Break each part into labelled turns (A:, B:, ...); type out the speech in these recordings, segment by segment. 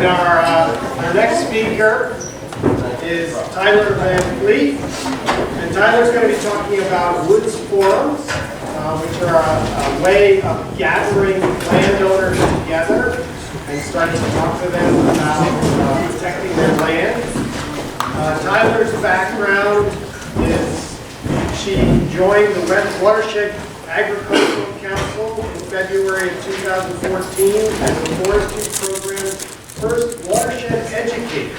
A: And our next speaker is Tyler Van Fleet. And Tyler's going to be talking about woods forums, which are a way of gathering landowners together and starting to talk to them about protecting their land. Tyler's background is she joined the Watershed Agricultural Council in February of 2014 as the forestry program's first watershed educator.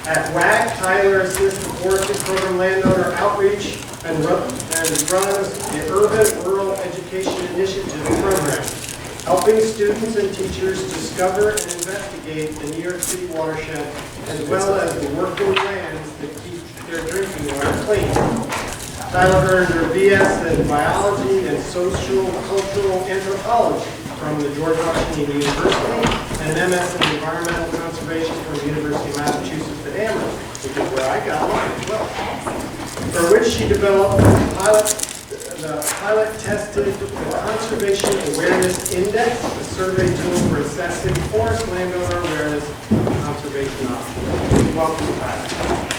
A: At WAC, Tyler assists the forestry program landowner outreach and runs the Urban-Rural Education Initiative program, helping students and teachers discover and investigate the New York City watershed, as well as the working lands that keep their drinking water clean. Tyler earned her BS in biology and social cultural anthropology from the George Washington University and an MS in environmental conservation from the University of Massachusetts at Amherst, which is where I got mine as well. For which she developed the pilot-tested Conservation Awareness Index, a survey tool for assessing forest landowner awareness and conservation options. Welcome, Tyler.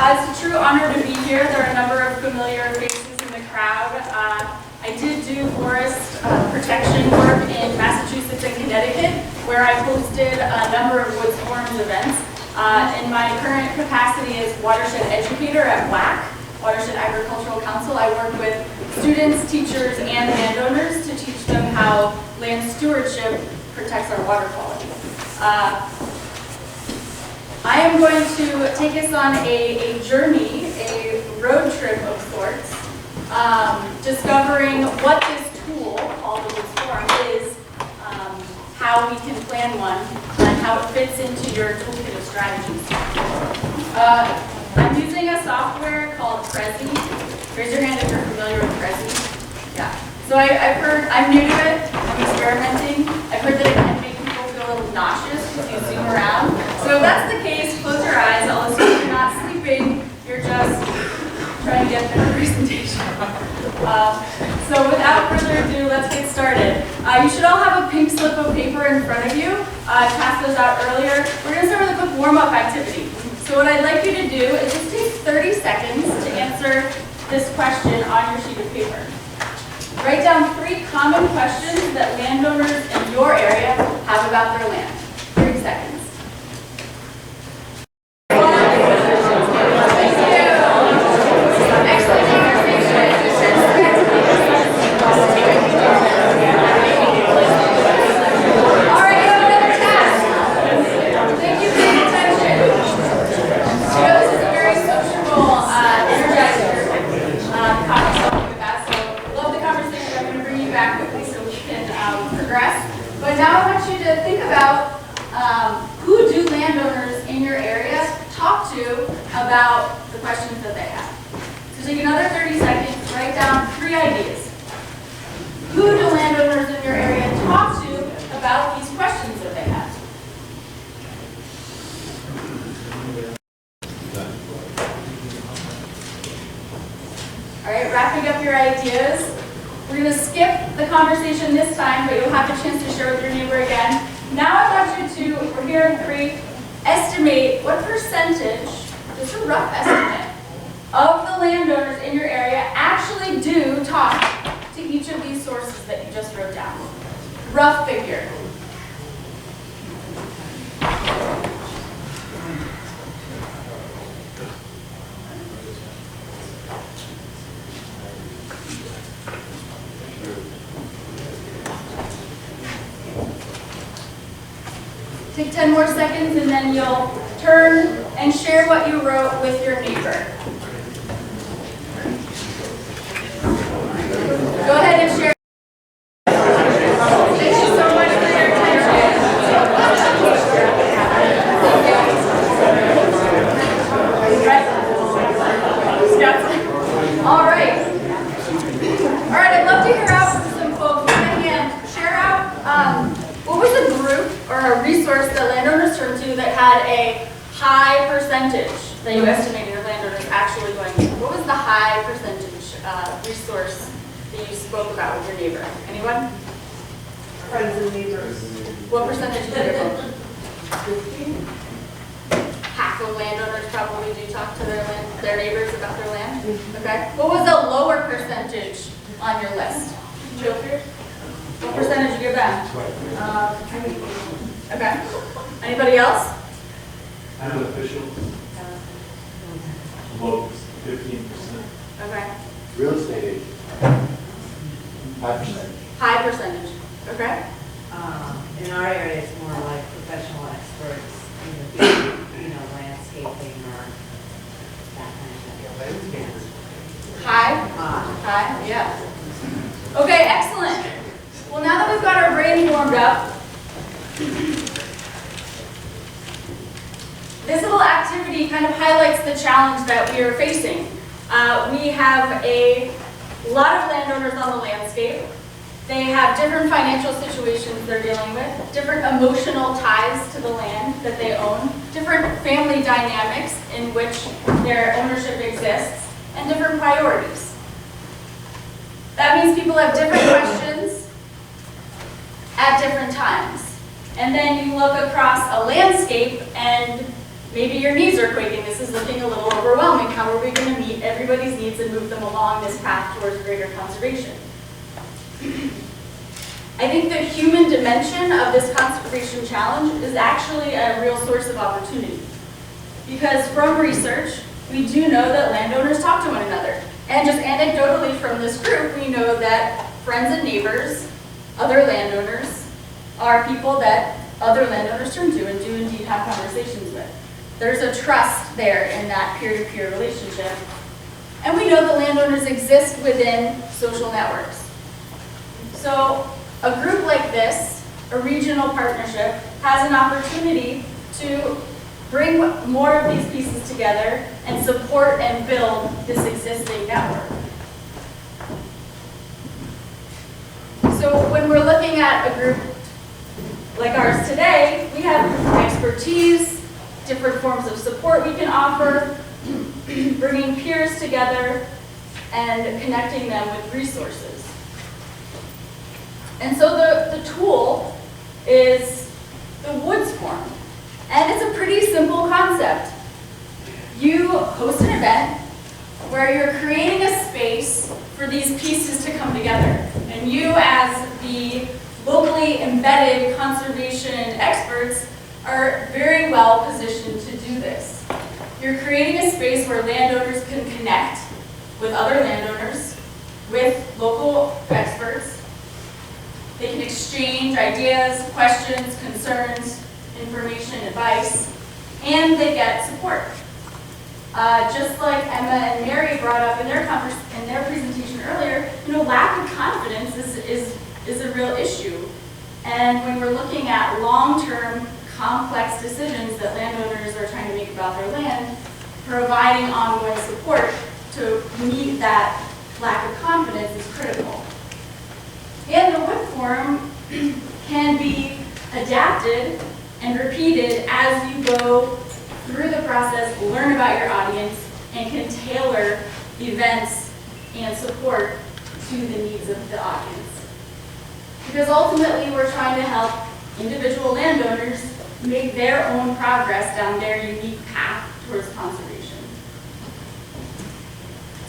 B: It's a true honor to be here. There are a number of familiar faces in the crowd. I did do forest protection work in Massachusetts and Connecticut, where I hosted a number of woods forums events. In my current capacity as watershed educator at WAC, Watershed Agricultural Council, I work with students, teachers, and landowners to teach them how land stewardship protects our water quality. I am going to take us on a journey, a road trip of sorts, discovering what this tool, called the Woods Forum, is, how we can plan one, and how it fits into your toolkit of strategies. I'm using a software called Prezi. Raise your hand if you're familiar with Prezi. Yeah. So I've heard, I'm new to it, I'm experimenting. I've heard that it can make people feel a little nauseous because you zoom around. So if that's the case, close your eyes. I'll assume you're not sleeping. You're just trying to get through the presentation. So without further ado, let's get started. You should all have a pink slip of paper in front of you. I passed those out earlier. We're going to start with a quick warm-up activity. So what I'd like you to do is just take 30 seconds to answer this question on your sheet of paper. Write down 3 common questions that landowners in your area have about their land. 30 seconds. About the questions that they have. So take another 30 seconds, write down 3 ideas. Who do landowners in your area talk to about these questions that they have? All right, wrapping up your ideas. We're going to skip the conversation this time, but you'll have a chance to share with your neighbor again. Now I want you to, we're here in 3, estimate what percentage, just a rough estimate, of the landowners in your area actually do talk to each of these sources that you just wrote down. Rough figure. Take 10 more seconds and then you'll turn and share what you wrote with your neighbor. Go ahead and share. Thank you so much for your attention. All right. I'd love to hear out from some folks. With a hand, share out what was a group or a resource that landowners turned to that had a high percentage that you estimated of actually going in? What was the high percentage resource that you spoke about with your neighbor? Anyone?
C: Friends and neighbors.
B: What percentage did it vote? 15. Half of landowners probably do talk to their neighbors about their land. Okay. What was the lower percentage on your list? Children? What percentage did you give them? Okay. Anybody else?
D: Town officials, about 15%.
B: Okay.
E: Real estate agent, 5%.
B: High percentage. Okay.
C: In our area, it's more like professional experts, landscaping or that kind of thing.
B: High? High, yeah. Okay, excellent. Well, now that we've got our brain warmed up, this little activity kind of highlights the challenge that we are facing. We have a lot of landowners on the landscape. They have different financial situations they're dealing with, different emotional ties to the land that they own, different family dynamics in which their ownership exists, and different priorities. That means people have different questions at different times. And then you look across a landscape and maybe your knees are quaking. This is looking a little overwhelming. How are we going to meet everybody's needs and move them along this path towards greater conservation? I think the human dimension of this conservation challenge is actually a real source of opportunity. Because from research, we do know that landowners talk to one another. And just anecdotally from this group, we know that friends and neighbors, other landowners, are people that other landowners turn to and do indeed have conversations with. There's a trust there in that peer-to-peer relationship. And we know that landowners exist within social networks. So a group like this, a regional partnership, has an opportunity to bring more of these pieces together and support and build this existing network. So when we're looking at a group like ours today, we have expertise, different forms of support we can offer, bringing peers together and connecting them with resources. And so the tool is the Woods Forum. And it's a pretty simple concept. You host an event where you're creating a space for these pieces to come together. And you, as the locally embedded conservation experts, are very well positioned to do this. You're creating a space where landowners can connect with other landowners, with local experts. They can exchange ideas, questions, concerns, information, advice, and they get support. Just like Emma and Mary brought up in their presentation earlier, lack of confidence is a real issue. And when we're looking at long-term, complex decisions that landowners are trying to make about their land, providing ongoing support to meet that lack of confidence is critical. And the Wood Forum can be adapted and repeated as you go through the process, learn about your audience, and can tailor events and support to the needs of the audience. Because ultimately, we're trying to help individual landowners make their own progress down their unique path towards conservation.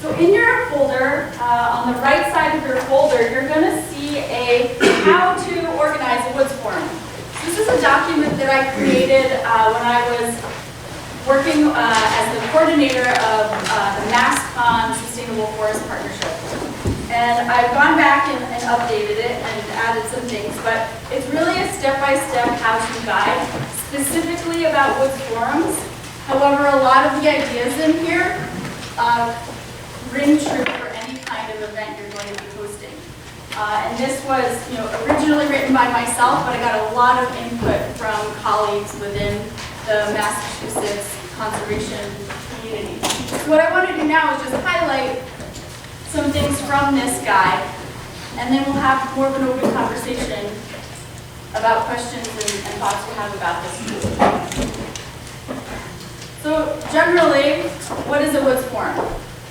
B: So in your folder, on the right side of your folder, you're going to see a how to organize a Woods Forum. This is a document that I created when I was working as the coordinator of the MassCon Sustainable Forest Partnership. And I've gone back and updated it and added some things, but it's really a step-by-step how-to guide specifically about Woods Forums. However, a lot of the ideas in here ring true for any kind of event you're going to be hosting. And this was originally written by myself, but I got a lot of input from colleagues within the Massachusetts conservation community. So what I want to do now is just highlight some things from this guide, and then we'll have more of an open conversation about questions and thoughts we have about this tool. So generally, what what is a woods forum?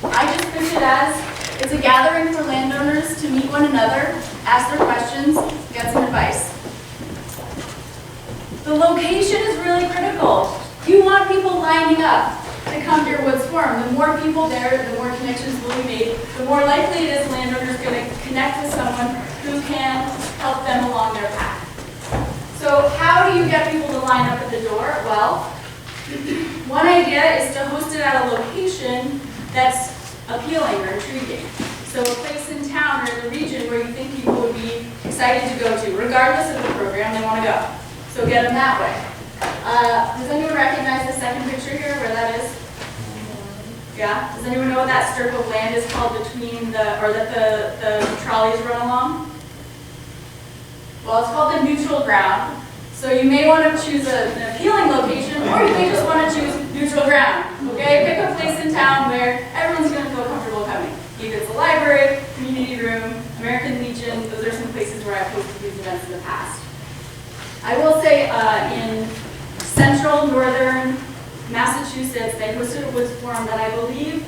B: I just pitch it as, it's a gathering for landowners to meet one another, ask their questions, get some advice. The location is really critical. You want people lining up to come to your woods forum. The more people there, the more connections will be made, the more likely it is landowners going to connect with someone who can help them along their path. So how do you get people to line up at the door? Well, one idea is to host it at a location that's appealing or intriguing. So a place in town or in the region where you think people would be excited to go to, regardless of the program they want to go. So get them that way. Does anyone recognize the second picture here, where that is? Yeah? Does anyone know what that strip of land is called between that the trolleys run along? Well, it's called the neutral ground. So you may want to choose an appealing location, or you may just want to choose neutral ground. Okay? Pick a place in town where everyone's going to feel comfortable coming. Either it's a library, community room, American Legion. Those are some places where I've hosted these events in the past. I will say in central, northern Massachusetts, they hosted a woods forum that I believe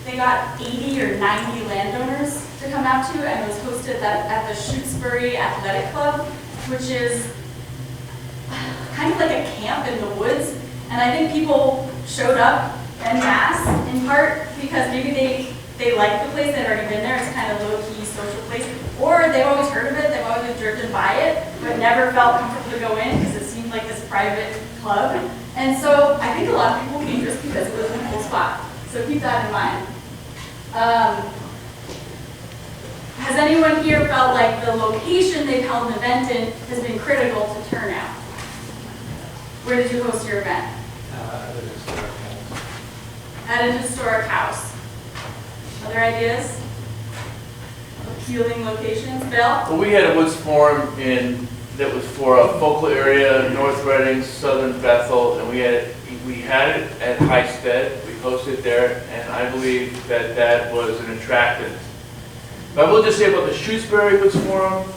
B: they got 80 or 90 landowners to come out to, and it was hosted at the Shutesbury Athletic Club, which is kind of like a camp in the woods. And I think people showed up en masse, in part because maybe they liked the place, they'd already been there, it's kind of low-key social place, or they've always heard of it, they've always driven by it, but never felt comfortable to go in because it seemed like this private club. And so I think a lot of people came just because it was a cool spot. So keep that in mind. Has anyone here felt like the location they've held an event in has been critical to turnout? Where did you host your event? At a historic house. Other ideas? Appealing locations? Bill?
E: Well, we had a woods forum that was for a focal area, North Reading, Southern Bethel, and we had it at Highstead. We hosted there, and I believe that was an attractant. But I will just say about the Shrewsbury Woods Forum,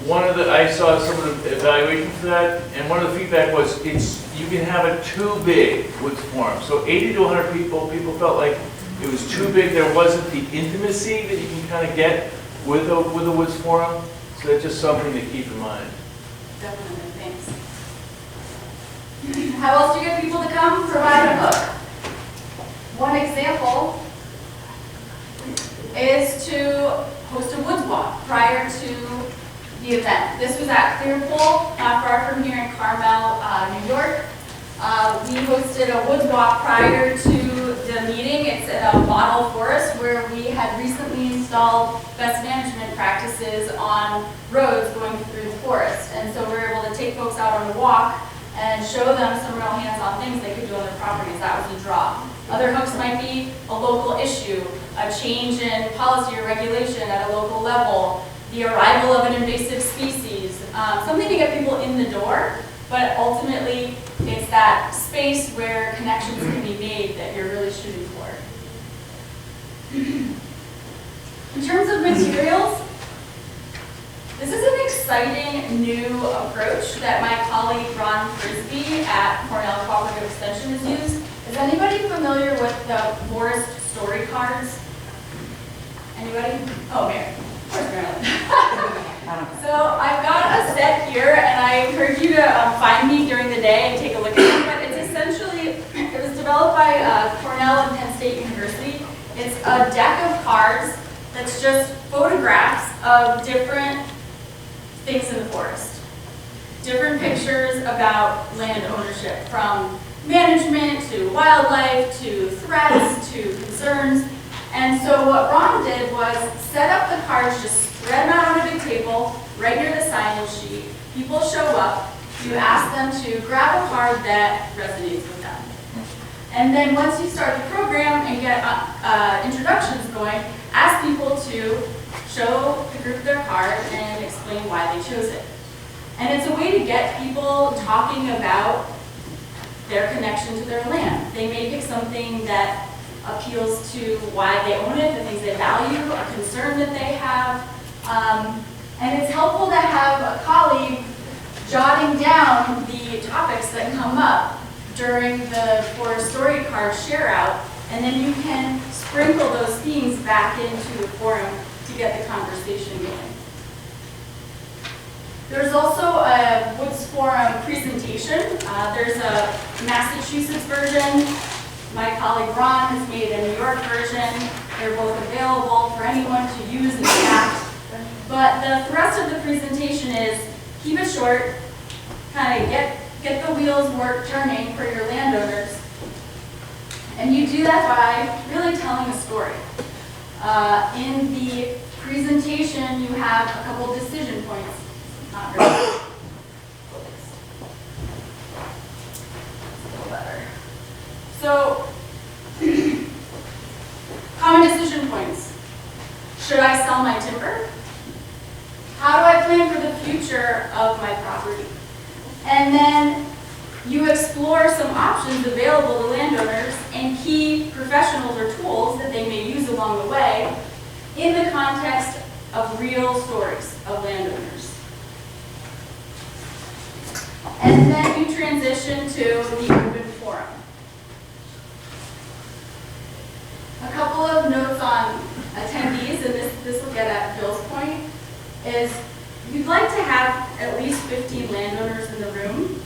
E: I saw some of the evaluation for that, and one of the feedback was you can have a too big woods forum. So 80 to 100 people felt like it was too big. There wasn't the intimacy that you can kind of get with a woods forum. So that's just something to keep in mind.
B: Definitely, thanks. How else do you get people to come? Provide a hook. One example is to host a woods walk prior to the event. This was at Clearpool, not far from here in Carmel, New York. We hosted a woods walk prior to the meeting. It's in a model forest where we had recently installed best management practices on roads going through the forest. And so we were able to take folks out on a walk and show them some real hands-on things they could do on their properties. That was a draw. Other hooks might be a local issue, a change in policy or regulation at a local level, the arrival of an invasive species, something to get people in the door, but ultimately it's that space where connections can be made that you're really shooting for. In terms of materials, this is an exciting new approach that my colleague Ron Frisbee at Cornell Cooperative Extension has used. Is anybody familiar with the forest story cards? Anybody? Oh, Mary. Where's Marilyn? So I've got a set here, and I encourage you to find me during the day and take a look at it. But it's essentially, it was developed by Cornell and Penn State University. It's a deck of cards that's just photographs of different things in the forest. Different pictures about land ownership, from management to wildlife to threats to concerns. And so what Ron did was set up the cards, just spread them out on a big table right near the sign-in sheet. People show up. You ask them to grab a card that resonates with them. And then once you start the program and get introductions going, ask people to show the group their card and explain why they chose it. And it's a way to get people talking about their connection to their land. They may pick something that appeals to why they own it, the things they value, a concern that they have. And it's helpful to have a colleague jotting down the topics that come up during the forest story card share out And then you can sprinkle those themes back into the forum to get the conversation going. There's also a Woods Forum presentation. There's a Massachusetts version. My colleague Ron has made a New York version. They're both available for anyone to use and adapt. But the thrust of the presentation is keep it short, kind of get the wheels turning for your landowners. And you do that by really telling a story. In the presentation, you have a couple decision points. Not very focused. A little better. So, common decision points. Should I sell my timber? How do I plan for the future of my property? And then you explore some options available to landowners and key professionals or tools that they may use along the way in the context of real stories of landowners. And then you transition to the open forum. A couple of notes on attendees, and this will get at Bill's point, is you'd like to have at least 15 landowners in the room.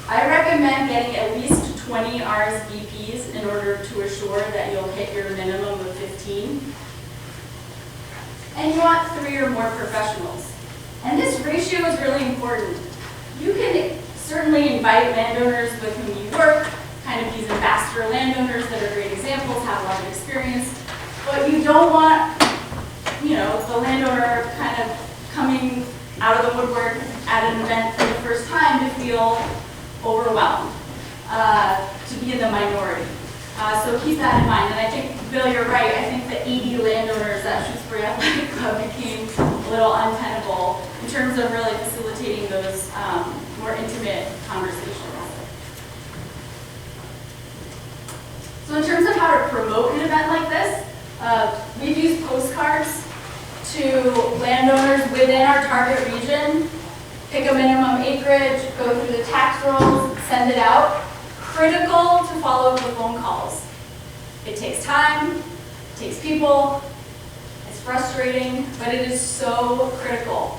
B: I recommend getting at least 20 RSVPs in order to assure that you'll hit your minimum of 15. And you want 3 or more professionals. And this ratio is really important. You can certainly invite landowners with whom you work, kind of these ambassador landowners that are great examples, have a lot of experience, but you don't want, the landowner kind of coming out of the woodwork at an event for the first time to feel overwhelmed, to be in the minority. So keep that in mind. And I think, Bill, you're right. I think the 80 landowners at Shrewsbury Athletic Club became a little untenable in terms of really facilitating those more intimate conversations. So in terms of how to promote an event like this, we've used postcards to landowners within our target region, pick a minimum acreage, go through the tax rolls, send it out. Critical to follow up with phone calls. It takes time, it takes people, it's frustrating, but it is so critical.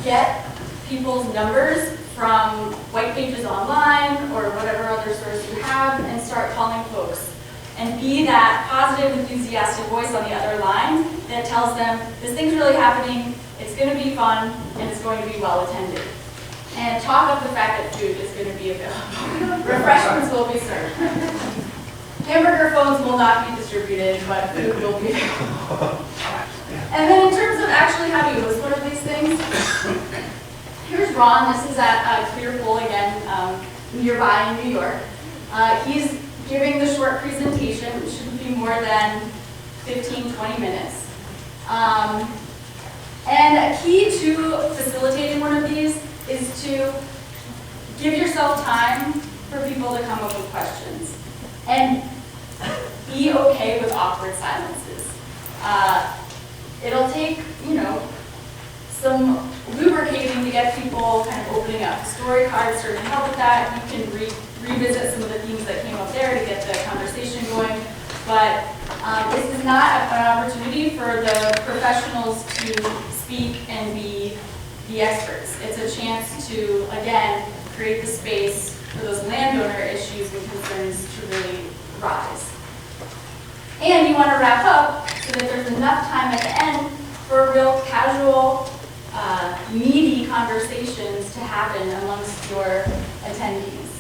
B: Get people's numbers from white pages online or whatever other source you have and start calling folks. And be that positive, enthusiastic voice on the other line that tells them this thing's really happening, it's going to be fun, and it's going to be well attended. And talk up the fact that food is going to be available. Refreshments will be served. Hamburger phones will not be distributed, but food will be available. And then in terms of actually how to use one of these things, here's Ron. This is at Clear Pool again, nearby in New York. He's giving the short presentation, which shouldn't be more than 15, 20 minutes. And a key to facilitating one of these is to give yourself time for people to come up with questions. And be okay with awkward silences. It'll take, some lubricating to get people kind of opening up. Story cards certainly help with that. You can revisit some of the themes that came up there to get the conversation going. But this is not an opportunity for the professionals to speak and be the experts. It's a chance to, again, create the space for those landowner issues and concerns to really rise. And you want to wrap up so that there's enough time at the end for real casual, meaty conversations to happen amongst your attendees.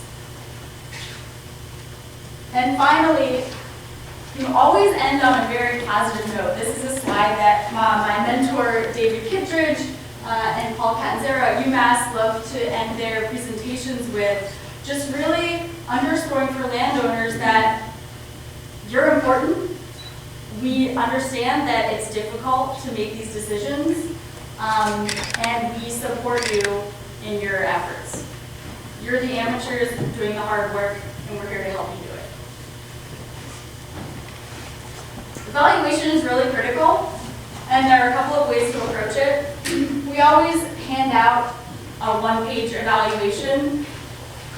B: And finally, you always end on a very positive note. This is a slide that my mentor, David Kittredge, and Paul Catanzaro at UMass love to end their presentations with, just really underscoring for landowners that you're important. We understand that it's difficult to make these decisions, and we support you in your efforts. You're the amateurs doing the hard work, and we're here to help you do it. Evaluation is really critical, and there are a couple of ways to approach it. We always hand out a one-page evaluation,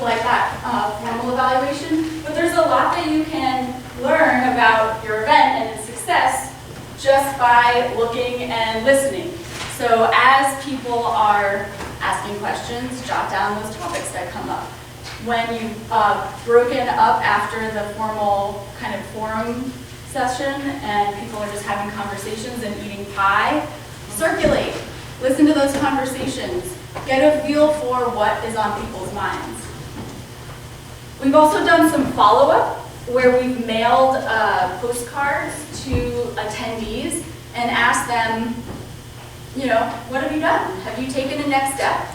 B: like that formal evaluation, but there's there's a lot that you can learn about your event and its success just by looking and listening. So as people are asking questions, jot down those topics that come up. When you've broken up after the formal kind of forum session and people are just having conversations and eating pie, circulate. Listen to those conversations. Get a feel for what is on people's minds. We've also done some follow-up where we've mailed postcards to attendees and asked them, you know, what have you done? Have you taken a next step?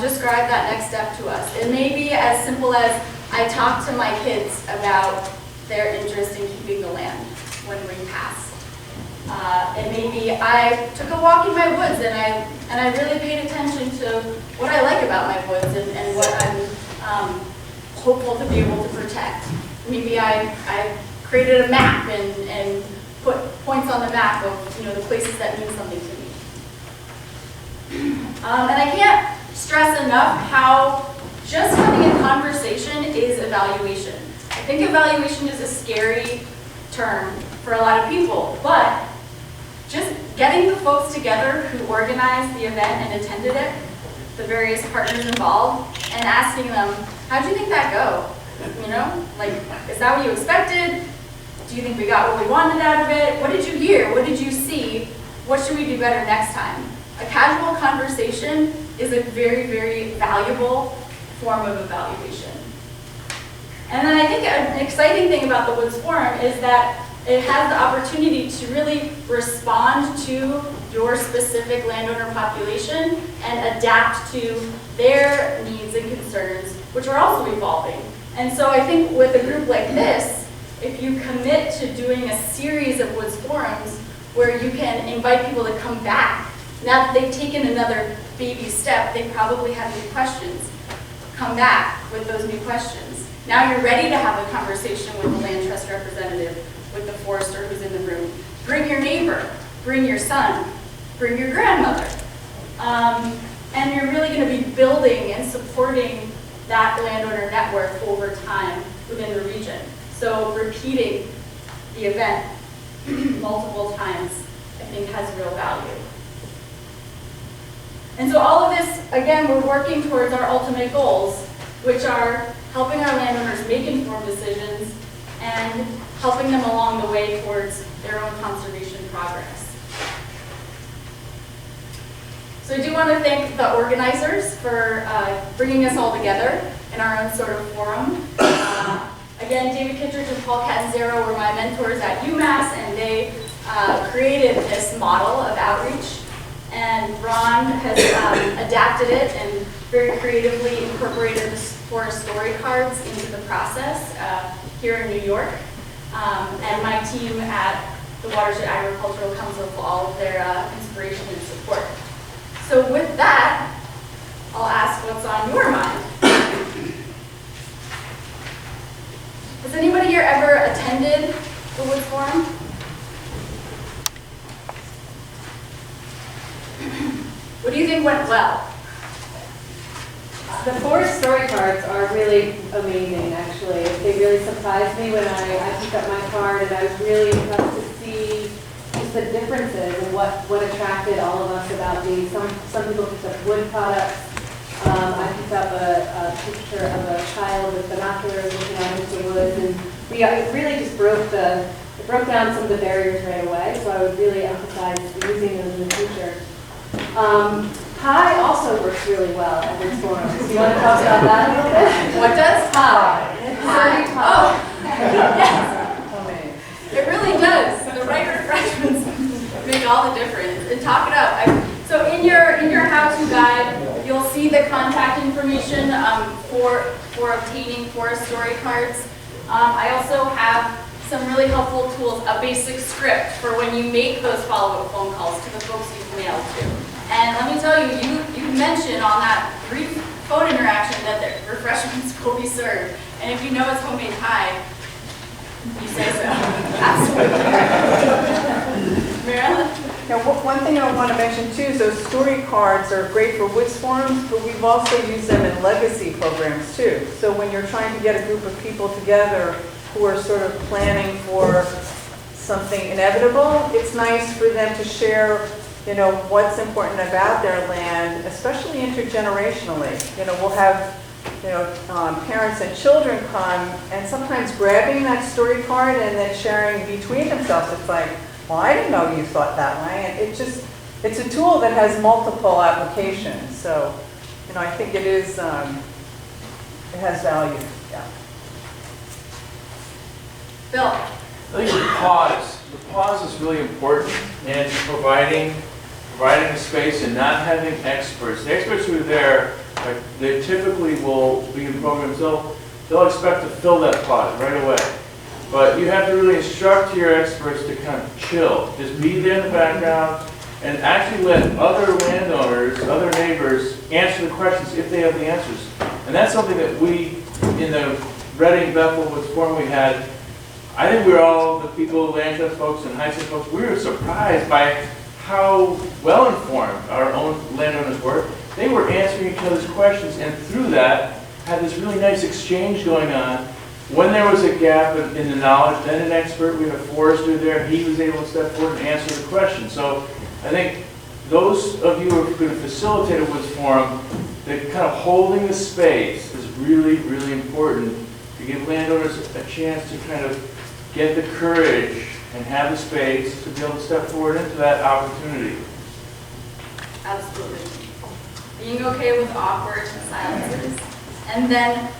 B: Describe that next step to us. It may be as simple as I talked to my kids about their interest in keeping the land when we pass. It may be I took a walk in my woods and I really paid attention to what I like about my woods and what I'm hopeful to be able to protect. Maybe I created a map and put points on the map of, you know, the places that mean something to me. And I can't stress enough how just having a conversation is evaluation. I think evaluation is a scary term for a lot of people, but just getting the folks together who organized the event and attended it, the various partners involved, and asking them, how'd you think that go? You know, like, is that what you expected? Do you think we got what we wanted out of it? What did you hear? What did you see? What should we do better next time? A casual conversation is a very, very valuable form of evaluation. And then I think an exciting thing about the Woods Forum is that it has the opportunity to really respond to your specific landowner population and adapt to their needs and concerns, which are also evolving. And so I think with a group like this, if you commit to doing a series of Woods Forums where you can invite people to come back, now that they've taken another baby step, they probably have new questions. Come back with those new questions. Now you're ready to have a conversation with the land trust representative, with the forester who's in the room. Bring your neighbor, bring your son, bring your grandmother. And you're really going to be building and supporting that landowner network over time within the region. So repeating the event multiple times, I think, has real value. And so all of this, again, we're working towards our ultimate goals, which are helping our landowners make informed decisions and helping them along the way towards their own conservation progress. So I do want to thank the organizers for bringing us all together in our own sort of forum. Again, David Kittredge and Paul Catanzaro were my mentors at UMass, and they created this model of outreach. And Ron has adapted it and very creatively incorporated the forest story cards into the process here in New York. And my team at the Watershed Agricultural Council for all of their inspiration and support. So with that, I'll ask what's on your mind. Has anybody here ever attended the Woods Forum? What do you think went well?
C: The forest story cards are really amazing, actually. They really surprised me when I picked up my card, and I was really impressed to see just the differences and what attracted all of us about these. Some people picked up wood products. I picked up a picture of a child with binoculars looking out into the woods, and it really just broke down some of the barriers right away. So I would really emphasize using those in the future. Pie also works really well at this forum. Do you want to talk about that a little bit?
B: What does? Pie.
C: Pie.
B: Oh, yes. It really does. The right refreshments make all the difference. And talk it up. So in your how-to guide, you'll see the contact information for obtaining forest story cards. I also have some really helpful tools, a basic script for when you make those follow-up phone calls to the folks you've mailed to. And let me tell you, you mentioned on that brief phone interaction that the refreshments will be served. And if you know it's homemade pie, you say so. Absolutely. Marilyn?
F: Now, one thing I want to mention too is those story cards are great for woods forums, but we've also used them in legacy programs too. So when you're trying to get a group of people together who are sort of planning for something inevitable, it's nice for them to share, you know, what's important about their land, especially intergenerationally. You know, we'll have, you know, parents and children come, and sometimes grabbing that story card and then sharing between themselves. It's like, well, I didn't know you thought that way. And it's a tool that has multiple applications. So, you know, I think it is, it has value. Yeah.
B: Bill?
E: I think the pause is really important, and providing a space and not having experts. The experts who are there, like, they typically will be in programs, they'll expect to fill that pause right away. But you have to really instruct your experts to kind of chill, just be there in the background, and actually let other landowners, other neighbors answer the questions if they have the answers. And that's something that we, in the Reading Bethel Woods Forum we had, I think we were all, the people, land trust folks and high school folks, we were surprised by how well informed our own landowners were. They were answering each other's questions, and through that, had this really nice exchange going on. When there was a gap in the knowledge, then an expert, we had a forester there, he was able to step forward and answer the question. So I think those of you who are going to facilitate a Woods Forum, that kind of holding the space is really, really important to give landowners a chance to kind of get the courage and have the space to be able to step forward into that opportunity.
B: Absolutely. Being okay with awkward silences, and then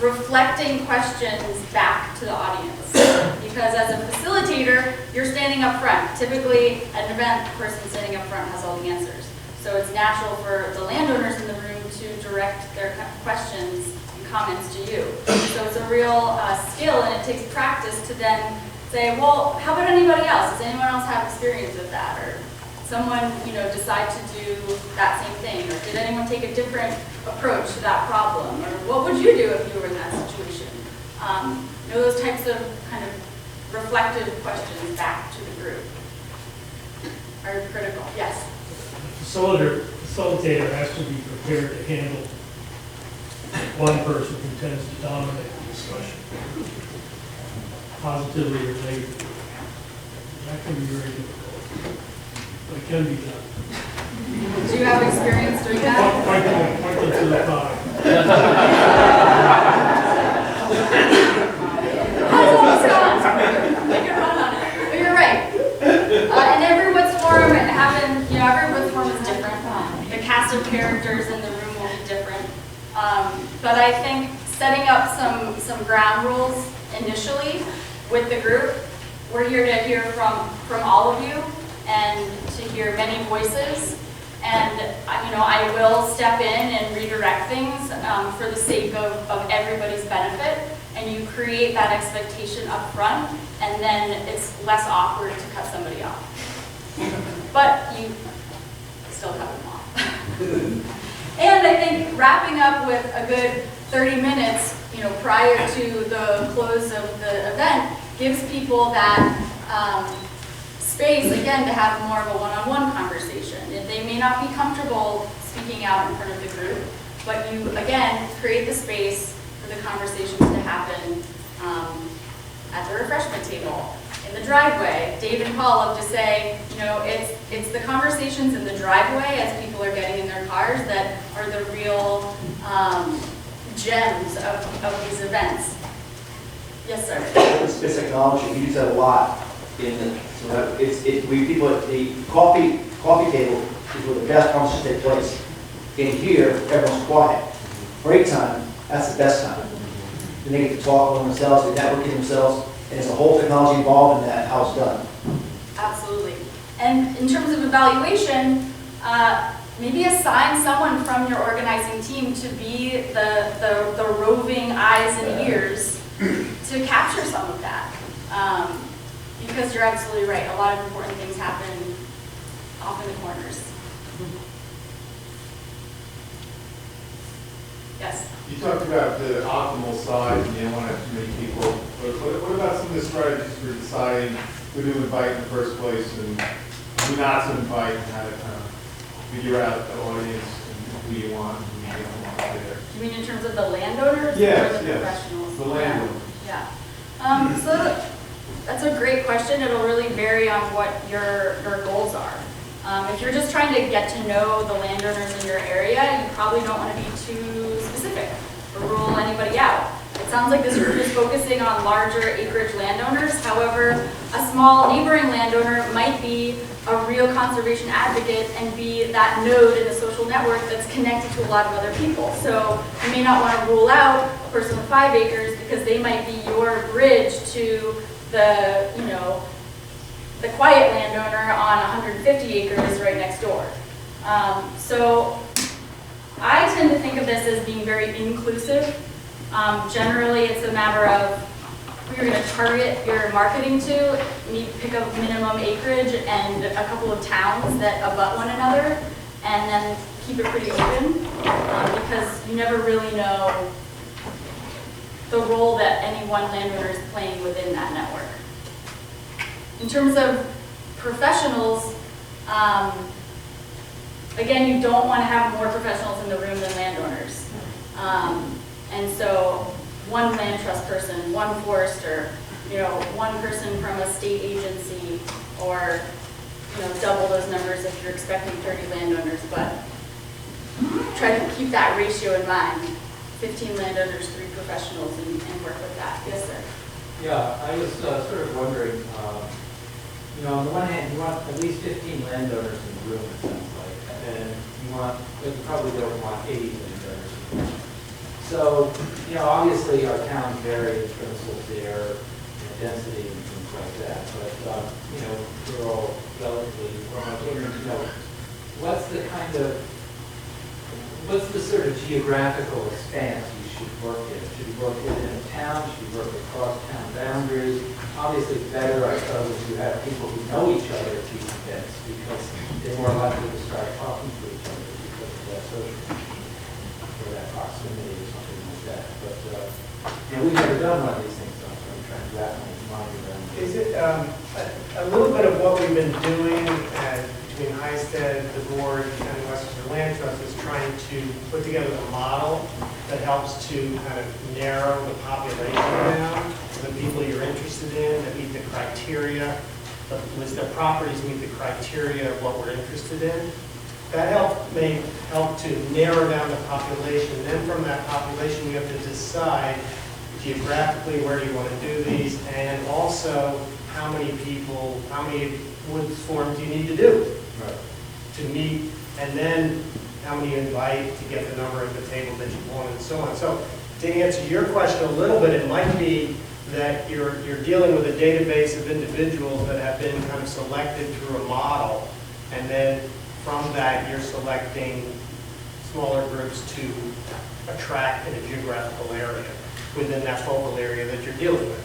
B: reflecting questions back to the audience. Because as a facilitator, you're standing up front. Typically, an event, the person standing up front has all the answers. So it's natural for the landowners in the room to direct their questions and comments to you. So it's a real skill, and it takes practice to then say, well, how about anybody else? Does anyone else have experience with that? Or someone, you know, decide to do that same thing? Or did anyone take a different approach to that problem? Or what would you do if you were in that situation? You know, those types of kind of reflective questions back to the group are critical. Yes?
G: The facilitator has to be prepared to handle one person who tends to dominate the discussion, positively or negatively. That can be very difficult, but it can be done.
B: Do you have experience doing that?
G: Point them to the pie.
B: I could run on it. But you're right. And every Woods Forum happens, you know, every Woods Forum is different. The cast of characters in the room will be different. But I think setting up some ground rules initially with the group, we're here to hear from all of you and to hear many voices. And you know, I will step in and redirect things for the sake of everybody's benefit. And you create that expectation up front, and then it's less awkward to cut somebody off. But you still cut them off. And I think wrapping up with a good 30 minutes, you know, prior to the close of the event gives people that space, again, to have more of a one-on-one conversation. And they may not be comfortable speaking out in front of the group, but you, again, create the space for the conversations to happen at the refreshment table, in the driveway. Dave and Paul love to say, you know, it's the conversations in the driveway as people are getting in their cars that are the real gems of these events. Yes, sir.
H: It's technology. We use that a lot. We people at the coffee table is where the best conversations take place. In here, everyone's quiet. Break time, that's the best time. Then they get to talk among themselves, they network themselves, and there's a whole technology involved in that, how it's done.
B: Absolutely. And in terms of evaluation, maybe assign someone from your organizing team to be the roving eyes and ears to capture some of that. Because you're absolutely right, a lot of important things happen off in the corners. Yes?
D: You talked about the optimal size and you don't want to have too many people. But what about some of the strategies for deciding who to invite in the first place and do not invite and how to kind of figure out the audience and who you want and who you don't want there.
B: You mean in terms of the landowners
D: Yes,
B: or the
D: yes.
B: professionals?
D: The landowners.
B: Yeah. So that's a great question. It'll really vary on what your goals are. If you're just trying to get to know the landowners in your area, you probably don't want to be too specific or rule anybody out. It sounds like this group is focusing on larger acreage landowners. However, a small neighboring landowner might be a real conservation advocate and be that node in the social network that's connected to a lot of other people. So you may not want to rule out a person with 5 acres because they might be your bridge to the, the quiet landowner on 150 acres right next door. So I tend to think of this as being very inclusive. Generally, it's a matter of who you're going to target your marketing to. You need to pick a minimum acreage and a couple of towns that abut one another, and then keep it pretty open because you never really know the role that any one landowner is playing within that network. In terms of professionals, again, you don't want to have more professionals in the room than landowners. And so one land trust person, one forester, one person from a state agency, or double those numbers if you're expecting 30 landowners, but try to keep that ratio in mind. 15 landowners, 3 professionals, and work with that. Yes, sir.
I: Yeah, I was sort of wondering, on the one hand, you want at least 15 landowners in the room, it sounds like, and you probably don't want 80 landowners in the room. So, obviously our towns vary in terms of their density and things like that, but, we're all relatively, what's the sort of geographical expanse you should work in? Should you work within a town? Should you work across town boundaries? Obviously better, I suppose, if you have people who know each other at these events because they're more likely to start talking to each other because of that social or that proximity or something like that. But, we've never done one of these things, so I'm trying to wrap my mind around it.
A: Is it a little bit of what we've been doing between Highstead, the board, and Westchester Land Trust is trying to put together a model that helps to kind of narrow the population down to the people you're interested in that meet the criteria, the list of properties meet the criteria of what we're interested in. That may help to narrow down the population. Then from that population, you have to decide geographically where you want to do these, and also how many people, how many woods forms you need to do to meet, and then how many you invite to get the number at the table that you want, and so on. So to answer your question a little bit, it might be that you're dealing with a database of individuals that have been kind of selected through a model, and then from that you're selecting smaller groups to attract in a geographical area within that focal area that you're dealing with.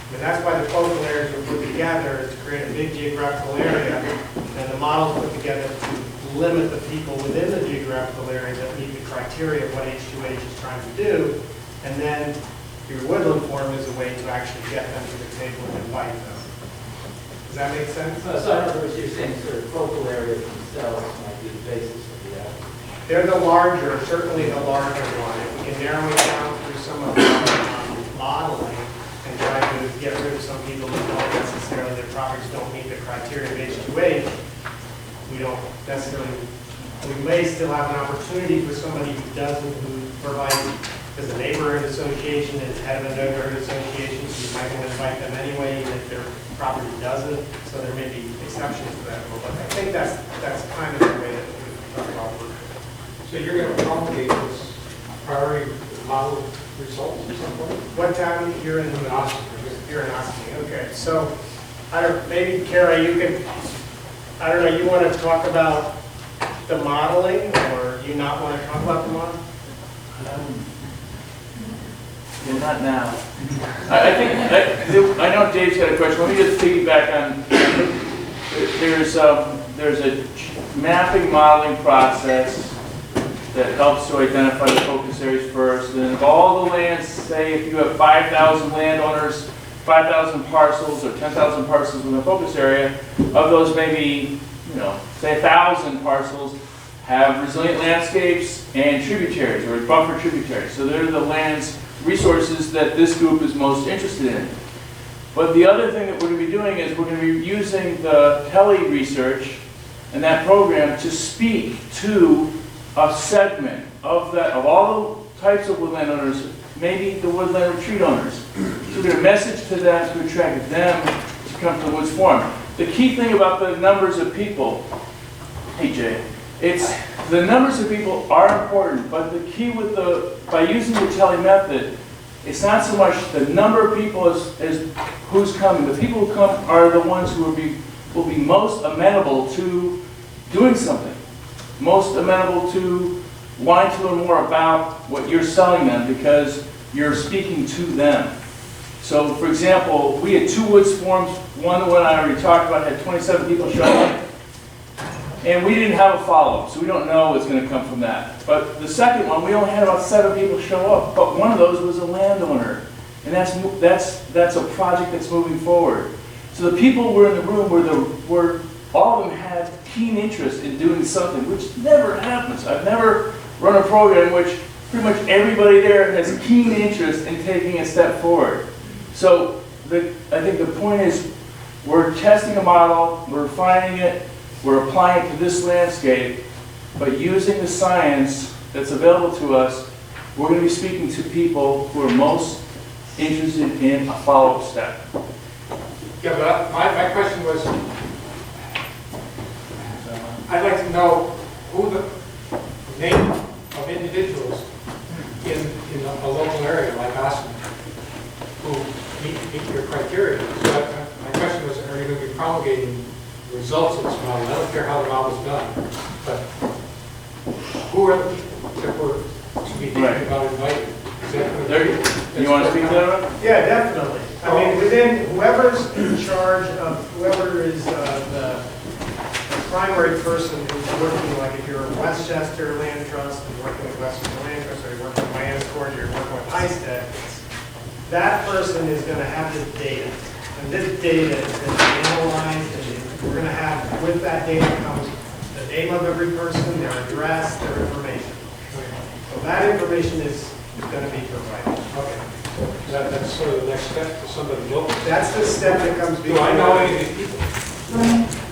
A: I mean, that's why the focal areas were put together, is to create a big geographical area, and the model's put together to limit the people within the geographical area that meet the criteria of what H2H is trying to do, and then your woodland form is a way to actually get them to the table and invite them. Does that make sense?
I: So in other words, you're saying sort of focal areas themselves might be the basis of the application.
A: They're the larger, certainly the larger one. If we can narrow it down through some of our modeling and try to get rid of some people who don't necessarily, their properties don't meet the criteria of H2H, we don't necessarily, we may still have an opportunity for somebody who doesn't, who provides, as a neighborhood association, is head of a neighborhood association, so you might want to invite them anyway, even if their property doesn't, so there may be exceptions to that rule, but I think that's kind of the way that we talk about it.
J: So you're going to promulgate this priority model results at some point?
A: What town you're in?
J: Austin.
A: You're in Austin. Okay. So, maybe Kara, you can. I don't know. You want to talk about the modeling, or you not want to talk about the model?
E: Yeah, not now. I know Dave's got a question. Let me just piggyback on. There's a mapping modeling process that helps to identify the focus areas first. And if all the lands, say if you have 5,000 landowners, 5,000 parcels or 10,000 parcels in the focus area, of those maybe say 1,000 parcels have resilient landscapes and tributaries or buffer tributaries. So they're the land's resources that this group is most interested in. But the other thing that we're going to be doing is we're going to be using the tele research and that program to speak to a segment of all the types of woodland owners, maybe the woodland retreat owners. So we're going to message to them to attract them to come to the Woods Forum. The key thing about the numbers of people, hey Jay, it's the numbers of people are important, but the key with by using the tele method, it's not so much the number of people as who's coming. The people who come are the ones who will be most amenable to doing something, most amenable to wanting to learn more about what you're selling them because you're speaking to them. So, for example, we had 2 Woods Forums. One I already talked about had 27 people show up, and we didn't have a follow-up, so we don't know what's going to come from that. But the second one, we only had about 7 people show up, but one of those was a landowner, and that's a project that's moving forward. So the people were in the room were all of them had keen interest in doing something, which never happens. I've never run a program in which pretty much everybody there has keen interest in taking a step forward. So I think the point is we're testing a model, we're refining it, we're applying it to this landscape, but using the science that's available to us, we're going to be speaking to people who are most interested in a follow-up step.
J: Yeah, but my question was, I'd like to know who the name of individuals in a local area like Austin who meet your criteria. So my question was, are you going to be promulgating results of this model? I don't care how the model's done, but who are the people that we're to be thinking about inviting? Is that going to be?
E: You want to speak to that?
A: Yeah, definitely. I mean, within whoever's in charge of, whoever is the primary person who's working, like if you're a Westchester Land Trust and working with Westchester Land Trust, or you're working with Miamiscourt, or you're working with Highstead, that person is going to have this data. And this data is going to be analyzed, and we're going to have, with that data comes the name of every person, their address, their information. So that information is going to be provided.
J: Okay. That's sort of the next step for somebody local.
A: That's the step that comes
J: Do
A: before.
J: I know any of these people?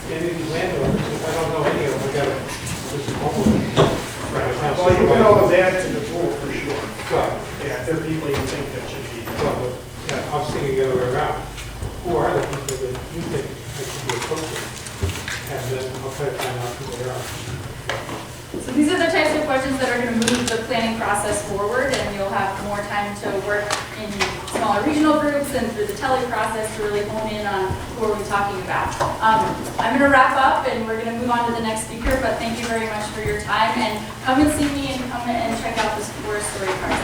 J: Any of these landowners? If I don't know any of them, I got to listen hopefully.
A: Well, you can always add to the pool for sure.
J: Right.
A: Yeah, if there are people you think that should be.
J: Well, yeah, I was thinking the other way around. Who are the people that you think I should be approaching? And then I'll try to find out who they are.
B: So these are the types of questions that are going to move the planning process forward, and you'll have more time to work in smaller regional groups and through the tele process to really hone in on who are we talking about. I'm going to wrap up, and we're going to move on to the next speaker, but thank you very much for your time, and come and see me and come and check out this 4-story park.